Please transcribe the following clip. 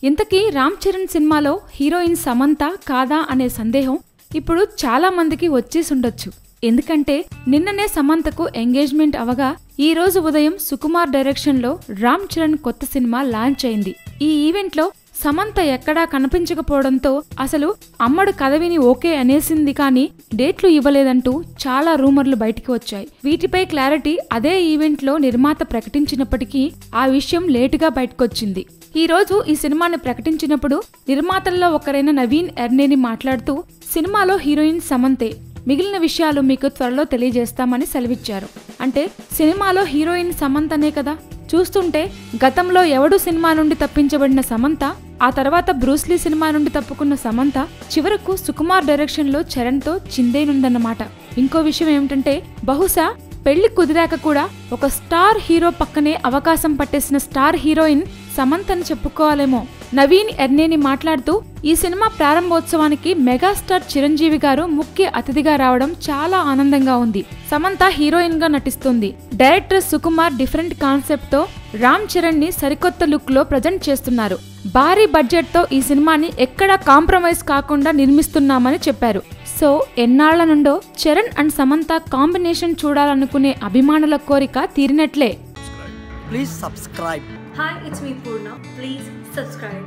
ఇంతకీ రామ్ చరణ్ సినిమాలో హీరోయిన్ సమంత కాదా అనే సందేహం ఇప్పుడు చాలా మందికి వచ్చేసుండొచ్చు. ఎందుకంటే నిన్ననే సమంతకు ఎంగేజ్మెంట్ అవగా ఈ రోజు ఉదయం సుకుమార్ డైరెక్షన్ లో రామ్ చరణ్ కొత్త సినిమా లాంచ్ అయింది. ఈ ఈవెంట్ లో సమంత ఎక్కడా కనిపించకపోవడంతో అసలు అమ్మడు కథ విని ఓకే అనేసింది, కానీ డేట్లు ఇవ్వలేదంటూ చాలా రూమర్లు బయటికి వచ్చాయి. వీటిపై క్లారిటీ అదే ఈవెంట్ లో నిర్మాత ప్రకటించినప్పటికీ ఆ విషయం లేటుగా బయటకొచ్చింది. ఈ రోజు ఈ సినిమాని ప్రకటించినప్పుడు నిర్మాతల్లో ఒకరైన నవీన్ ఎర్నేని మాట్లాడుతూ సినిమాలో హీరోయిన్ సమంతే, మిగిలిన విషయాలు మీకు త్వరలో తెలియజేస్తామని సెలవిచ్చారు. అంటే సినిమాలో హీరోయిన్ సమంతనే కదా. చూస్తుంటే గతంలో ఎవడు సినిమా నుండి తప్పించబడిన సమంత, ఆ తర్వాత బ్రూస్లీ సినిమా నుండి తప్పుకున్న సమంత చివరకు సుకుమార్ డైరెక్షన్ లో చరణ్ తో చిందేనుందన్నమాట. ఇంకో విషయం ఏమిటంటే బహుశా పెళ్లి కుదిరాక కూడా ఒక స్టార్ హీరో పక్కనే అవకాశం పట్టేసిన స్టార్ హీరోయిన్ సమంతని చెప్పుకోవాలేమో. నవీన్ ఎర్నేని మాట్లాడుతూ ఈ సినిమా ప్రారంభోత్సవానికి మెగాస్టార్ చిరంజీవి గారు ముఖ్య అతిథిగా రావడం చాలా ఆనందంగా ఉంది. సమంత హీరోయిన్ గా నటిస్తుంది. డైరెక్టర్ సుకుమార్ డిఫరెంట్ కాన్సెప్ట్ తో రామ్ చరణ్ ని సరికొత్త లుక్ లో ప్రజెంట్ చేస్తున్నారు. భారీ బడ్జెట్ తో ఈ సినిమాని ఎక్కడా కాంప్రమైజ్ కాకుండా నిర్మిస్తున్నామని చెప్పారు. సో ఎన్నాళ్ల నుండో చరణ్ అండ్ సమంత కాంబినేషన్ చూడాలనుకునే అభిమానుల కోరిక తీరినట్లే. Please subscribe. Hi, it's me Purna. Please subscribe.